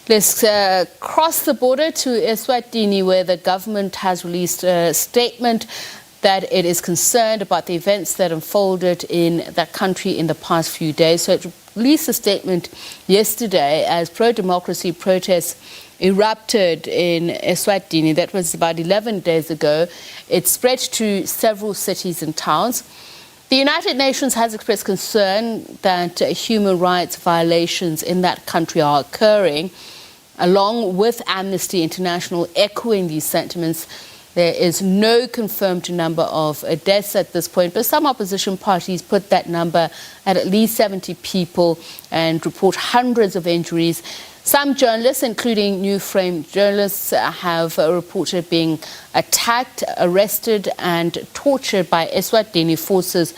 Let's cross the border to Eswatini, where the government has released a statement that it is concerned about the events that unfolded in that country in the past few days. So it released a statement yesterday as pro-democracy protests erupted in Eswatini. That was about 11 days ago. It spread to several cities and towns. The United Nations has expressed concern that human rights violations in that country are occurring, along with Amnesty International echoing these sentiments. There is no confirmed number of deaths at this point, but some opposition parties put that number at least 70 people and report hundreds of injuries. Some journalists, including New Frame journalists, have reported being attacked, arrested and tortured by Eswatini forces.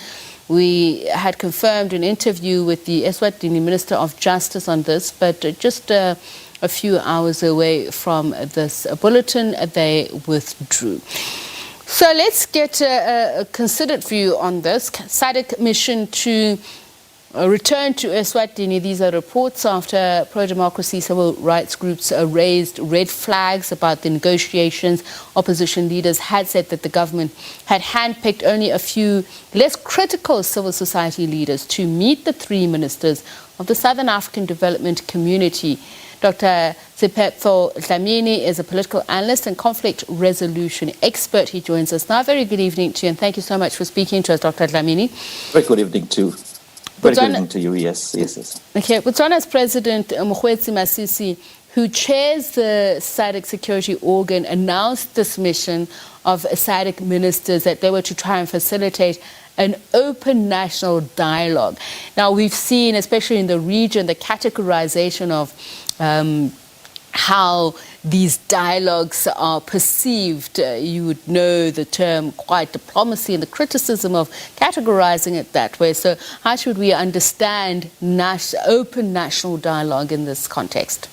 We had confirmed an interview with the Eswatini Minister of Justice on this, but just a few hours away from this bulletin, they withdrew. So let's get a considered view on this. SADC mission to return to Eswatini. These are reports after pro-democracy civil rights groups raised red flags about the negotiations. Opposition leaders had said that the government had handpicked only a few less critical civil society leaders to meet the three ministers of the Southern African Development Community. Dr. Siphetfo Dlamini is a political analyst and conflict resolution expert. He joins us now. Very good evening to you, and thank you so much for speaking to us, Dr. Dlamini. Very good evening to Very good evening to you, yes. Okay, Botswana's President Mokgweetsi Masisi, who chairs the SADC security organ, announced this mission of SADC ministers that they were to try and facilitate an open national dialogue. Now, we've seen, especially in the region, the categorization of how these dialogues are perceived. You would know the term quiet diplomacy and the criticism of categorizing it that way. So how should we understand open national dialogue in this context?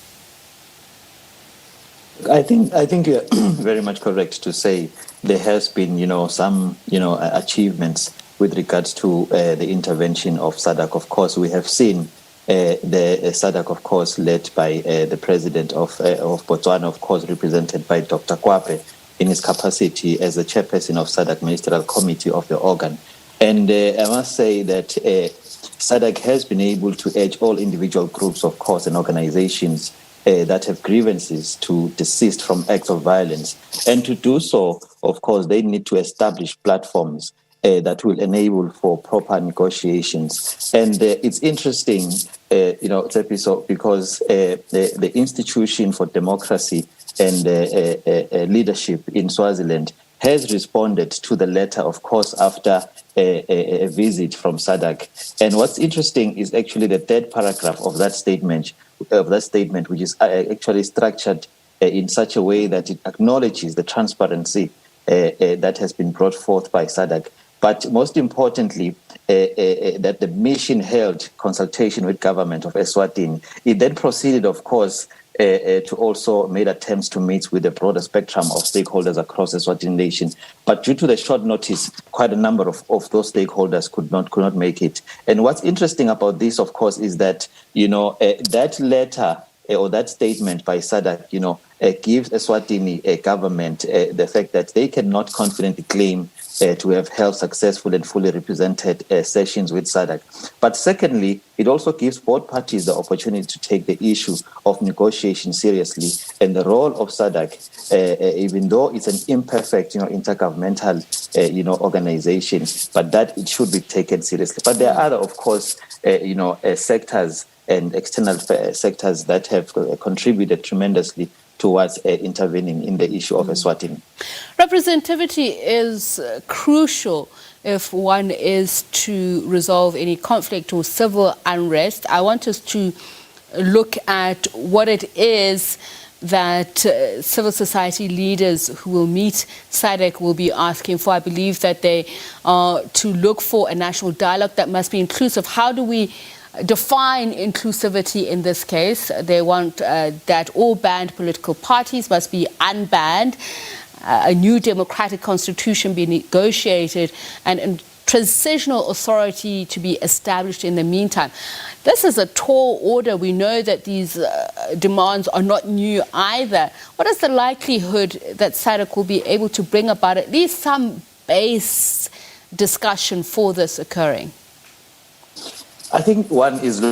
I think you're very much correct to say there has been, some, achievements with regards to the intervention of SADC. Of course, we have seen the SADC, of course, led by the president of Botswana, of course, represented by Dr. Kwape in his capacity as the chairperson of SADC Ministerial Committee of the organ. And I must say that SADC has been able to urge all individual groups, of course, and organizations that have grievances to desist from acts of violence. And to do so, of course, they need to establish platforms that will enable for proper negotiations. And it's interesting, Tsepiso, because the Institution for Democracy and Leadership in Swaziland has responded to the letter, of course, after a visit from SADC. And what's interesting is actually the third paragraph of that statement, which is actually structured in such a way that it acknowledges the transparency that has been brought forth by SADC. But most importantly, that the mission held consultation with government of Eswatini. It then proceeded, of course, to also made attempts to meet with a broader spectrum of stakeholders across Eswatini nation. But due to the short notice, quite a number of those stakeholders could not make it. And what's interesting about this, of course, is that, that letter or that statement by SADC, gives Eswatini government the fact that they cannot confidently claim to have held successful and fully represented sessions with SADC. But secondly, it also gives both parties the opportunity to take the issue of negotiation seriously. And the role of SADC, even though it's an imperfect, intergovernmental, organization, but that it should be taken seriously. But there are other, of course, sectors and external sectors that have contributed tremendously towards intervening in the issue of Eswatini. Representativity is crucial if one is to resolve any conflict or civil unrest. I want us to look at what it is that civil society leaders who will meet SADC will be asking for. I believe that they are to look for a national dialogue that must be inclusive. How do we define inclusivity in this case? They want that all banned political parties must be unbanned, a new democratic constitution be negotiated, and transitional authority to be established in the meantime. This is a tall order. We know that these demands are not new either. What is the likelihood that SADC will be able to bring about at least some base discussion for this occurring? I think one is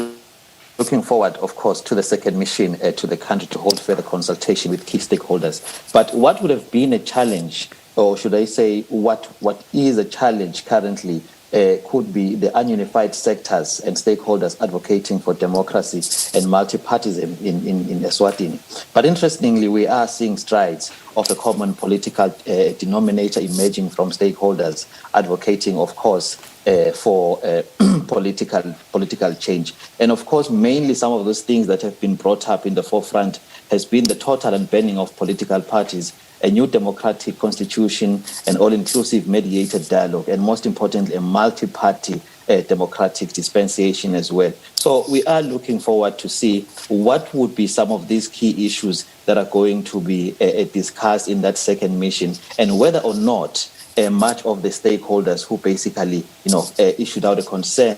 looking forward, of course, to the second mission to the country to hold further consultation with key stakeholders. But what would have been a challenge, or should I say what is a challenge currently, could be the ununified sectors and stakeholders advocating for democracy and multipartyism in Eswatini. But interestingly, we are seeing strides of a common political denominator emerging from stakeholders advocating, of course, for political change. And of course, mainly some of those things that have been brought up in the forefront has been the total unbanning of political parties, a new democratic constitution, an all-inclusive mediated dialogue, and most importantly, a multi-party democratic dispensation as well. So we are looking forward to see what would be some of these key issues that are going to be discussed in that second mission, and whether or not much of the stakeholders who basically, issued out a concern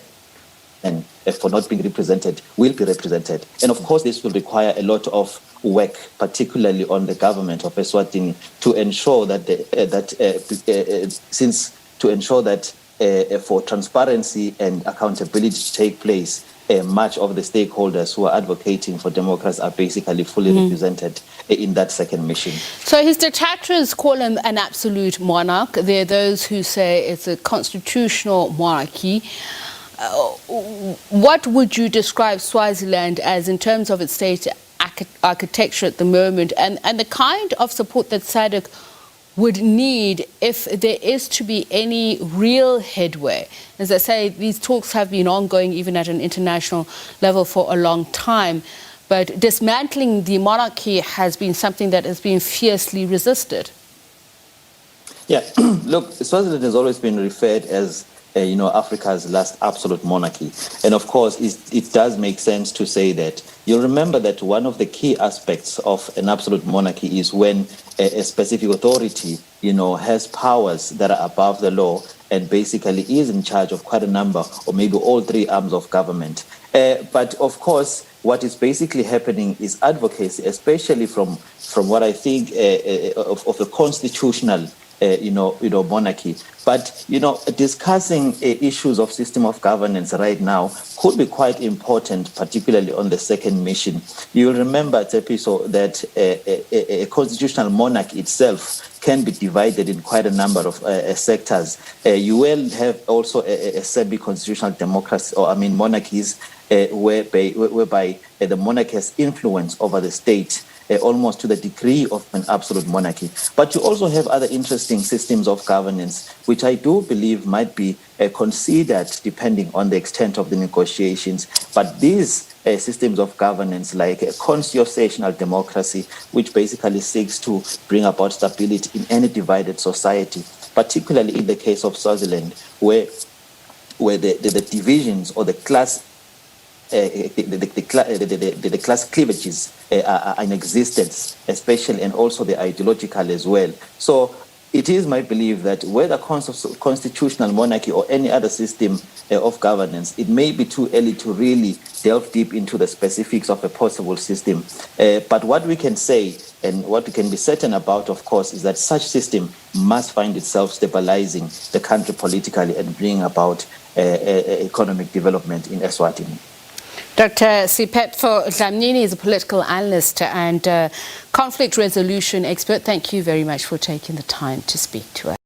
and for not being represented will be represented. And of course, this will require a lot of work, particularly on the government of Eswatini, to ensure that for transparency and accountability to take place, much of the stakeholders who are advocating for democracy are basically fully represented in that second mission. So his detractors call him an absolute monarch. There are those who say it's a constitutional monarchy. What would you describe Swaziland as in terms of its state architecture at the moment, and the kind of support that SADC would need if there is to be any real headway? As I say, these talks have been ongoing even at an international level for a long time, but dismantling the monarchy has been something that has been fiercely resisted. Yeah, look, Swaziland has always been referred as Africa's last absolute monarchy. And of course, it does make sense to say that. You'll remember that one of the key aspects of an absolute monarchy is when a specific authority, has powers that are above the law and basically is in charge of quite a number or maybe all three arms of government. But of course, what is basically happening is advocacy, especially from what I think of the constitutional monarchy. But, discussing issues of system of governance right now could be quite important, particularly on the second mission. You'll remember, Tsepiso, that a constitutional monarchy itself can be divided in quite a number of sectors. You will have also a semi-constitutional democracy, monarchies, whereby the monarchy has influence over the state, almost to the degree of an absolute monarchy. But you also have other interesting systems of governance, which I do believe might be considered depending on the extent of the negotiations. But these systems of governance, like a constitutional democracy, which basically seeks to bring about stability in any divided society, particularly in the case of Swaziland, where the divisions or the class the class cleavages are in existence, especially, and also the ideological as well. So it is my belief that whether constitutional monarchy or any other system of governance, it may be too early to really delve deep into the specifics of a possible system. But what we can say and what we can be certain about, of course, is that such system must find itself stabilizing the country politically and bring about economic development in Eswatini. Dr. Siphetfo Dlamini is a political analyst and conflict resolution expert. Thank you very much for taking the time to speak to us.